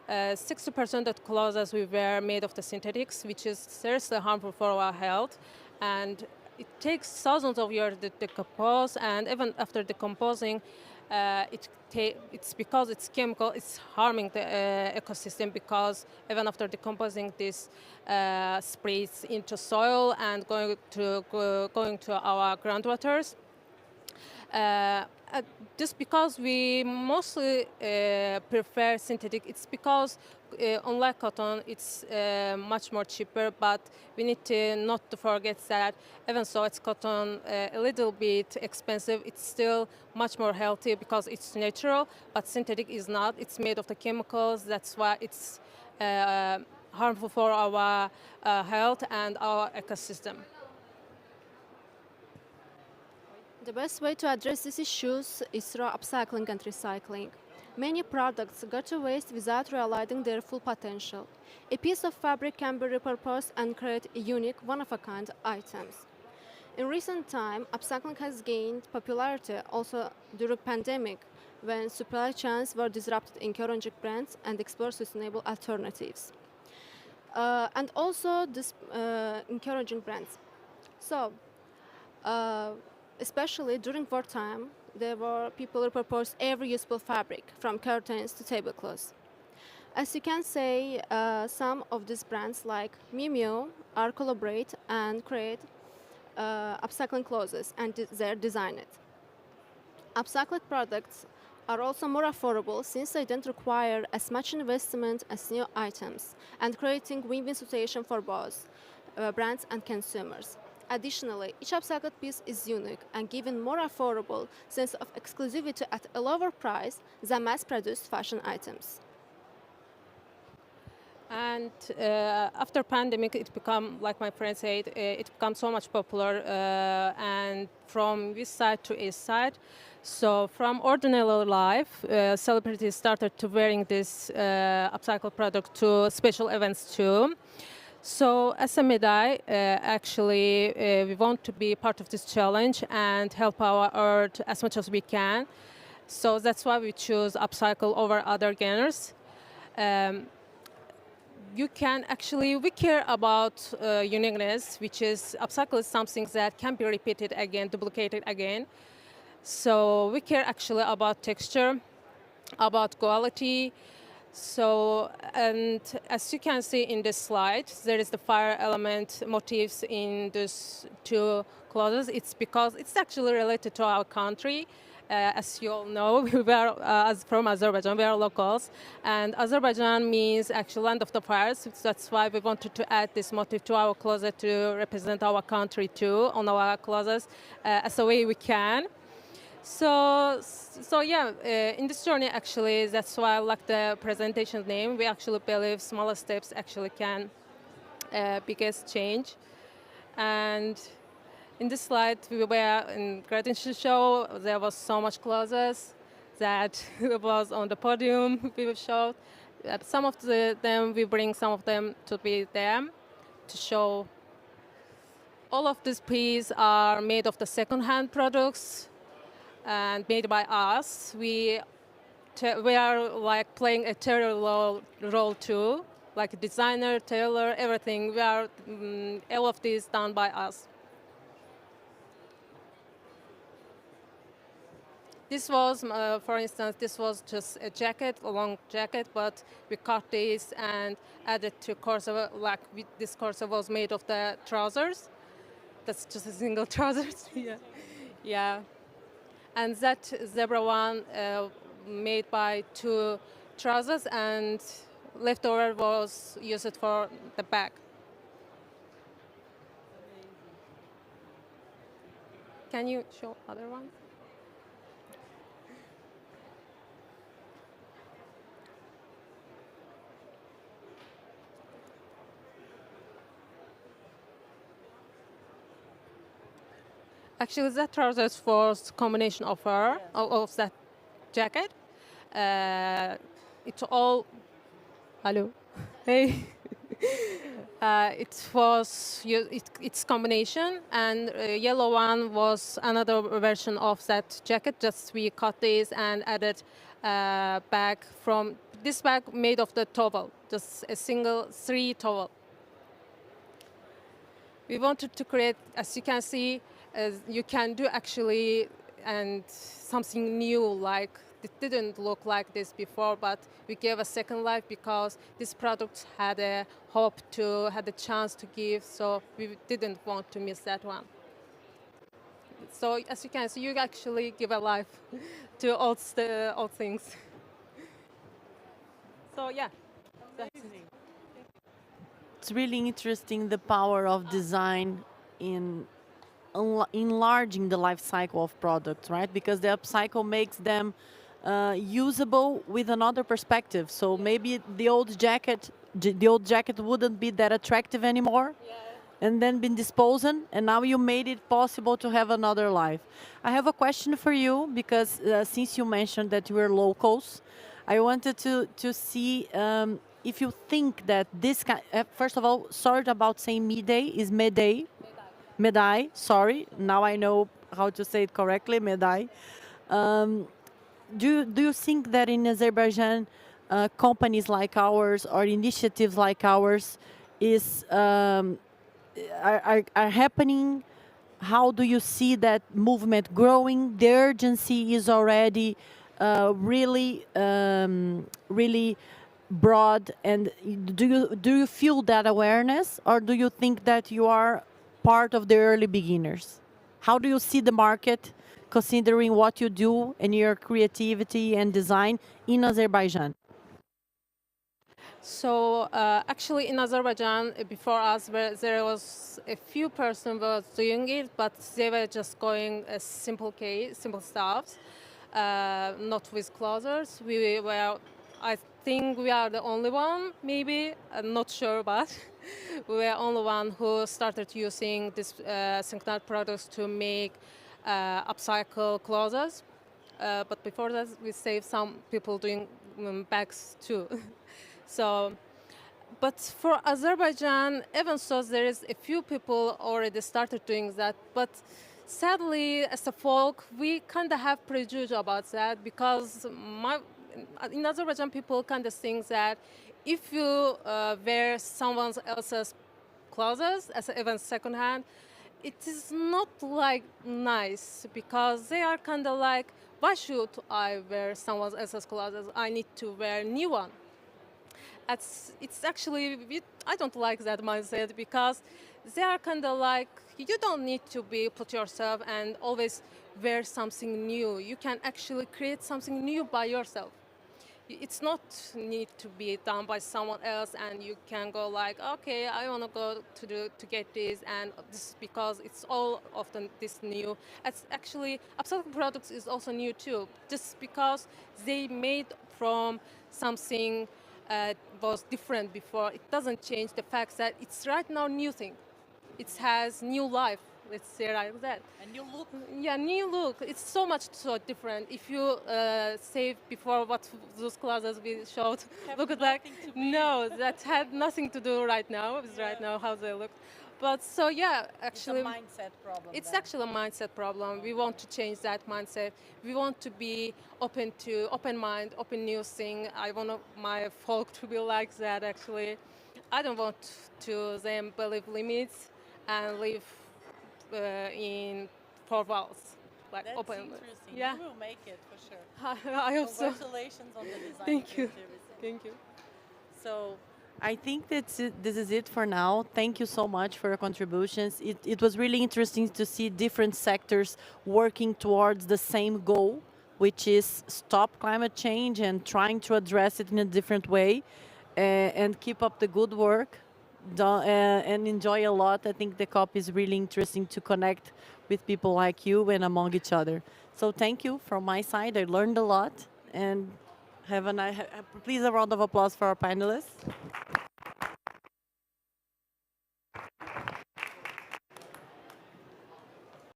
60% of clothes we wear made of the synthetics, which is seriously harmful for our health. And it takes thousands of years to decompose, and even after decomposing, it's because it's chemical, it's harming the ecosystem, because even after decomposing, this spreads into soil and going to our groundwaters. Just because we mostly prefer synthetic, it's because unlike cotton, it's much more cheaper, but we need to not to forget that even so it's cotton a little bit expensive, it's still much more healthy because it's natural, but synthetic is not. It's made of the chemicals, that's why it's harmful for our health and our ecosystem. The best way to address these issues is through upcycling and recycling. Many products go to waste without realizing their full potential. A piece of fabric can be repurposed and create unique, one-of-a-kind items. In recent time, upcycling has gained popularity also during pandemic, when supply chains were disrupted, encouraging brands and explore sustainable alternatives. And also encouraging brands. So, especially during wartime, there were people who proposed every useful fabric, from curtains to tablecloths. As you can say, some of these brands like Miu are collaborate and create upcycling clothes, and they're designed. Upcycled products are also more affordable since they don't require as much investment as new items, and creating win-win situation for both brands and consumers. Additionally, each upcycled piece is unique and given more affordable sense of exclusivity at a lower price than mass-produced fashion items. And after pandemic, it become, like my friend said, it become so much popular, and from west side to east side. So from ordinary life, celebrities started to wearing this upcycled product to special events too. So as a MedAy, actually, we want to be part of this challenge and help our earth as much as we can. So that's why we choose upcycle over other genres. We care about uniqueness, which is upcycle is something that can be repeated again, duplicated again. So we care actually about texture, about quality. So, and as you can see in this slide, there is the fire element motifs in these two clothes. It's because it's actually related to our country. As you all know, we are from Azerbaijan, we are locals. And Azerbaijan means actually land of the fires. So that's why we wanted to add this motif to our clothes to represent our country too, on our clothes as a way we can. So yeah, in this journey actually, that's why I like the presentation name. We actually believe smaller steps actually can biggest change. And in this slide, we were in graduation show. There was so much clothes that was on the podium we showed. some of them, we bring some of them to be there to show. All of these pieces are made of the second-hand products and made by us. We are like playing a tailor role too, like a designer, tailor, everything. We are all of these done by us. This was, for instance, this was just a jacket, a long jacket, but we cut this and added to corset. Like this corset was made of the trousers. That's just a single trousers. Yeah, yeah. And that zebra one made by 2 trousers, and leftover was used for the bag. Can you show other one? Actually, that trousers was combination of her, of that jacket. It's all, hello, hey. It was its combination, and yellow one was another version of that jacket. Just we cut this and added bag from this bag made of the towel, just a single 3 towel. We wanted to create, as you can see, you can do actually and something new, like it didn't look like this before, but we gave a second life because this product had a hope to, had a chance to give, so we didn't want to miss that one. So as you can see, you actually give a life to old things. So yeah, that's it. It's really interesting, the power of design in enlarging the life cycle of products, right? Because the upcycle makes them usable with another perspective. So maybe the old jacket wouldn't be that attractive anymore, and then been disposed, and now you made it possible to have another life. I have a question for you, because since you mentioned that you were locals, I wanted to see if you think that this kind. First of all, sorry about saying MedAy, is MedAy. MedAy, sorry, now I know how to say it correctly, MedAy. Do you think that in Azerbaijan, companies like ours or initiatives like ours are happening? How do you see that movement growing? The urgency is already really broad, and do you feel that awareness, or do you think that you are part of the early beginners? How do you see the market, considering what you do and your creativity and design in Azerbaijan? So actually in Azerbaijan, before us, there was a few persons was doing it, but they were just going simple stuff, not with closures. We were, I think we are the only one, maybe, I'm not sure, but we were only one who started using this second-hand products to make upcycle clothes. But before that, we saved some people doing bags too. So, but for Azerbaijan, even so, there is a few people already started doing that. But sadly, as a folk, we kind of have prejudice about that, because in Azerbaijan, people kind of think that if you wear someone else's clothes, as even secondhand, it is not like nice, because they are kind of like, why should I wear someone else's clothes? I need to wear a new one. It's actually, I don't like that mindset, because they are kind of like, you don't need to put yourself and always wear something new. You can actually create something new by yourself. It's not need to be done by someone else, and you can go like, okay, I want to go to get this, and this because it's all often this new. It's actually upcycled products is also new too, just because they made from something was different before. It doesn't change the fact that it's right now new thing. It has new life. Let's say like that. And new look. Yeah, new look. It's so much so different. If you say before what those clothes we showed look like, no, that had nothing to do right now. It's right now how they look. But so yeah, actually, It's a mindset problem. it's then. actually a mindset problem. We want to change that mindset. We want to be open to open mind, open new thing. I want my folk to be like that. Actually, I don't want to them believe limits and live in four walls, like That's open. interesting. Yeah, You will make it for sure. I hope so. Congratulations on the design. Thank you. creativity. Thank you. So I think this is it for now. Thank you so much for your contributions. It was really interesting to see different sectors working towards the same goal, which is stop climate change and trying to address it in a different way, and keep up the good work and enjoy a lot. I think the COP is really interesting to connect with people like you and among each other. So thank you from my side. I learned a lot, and please a round of applause for our panelists.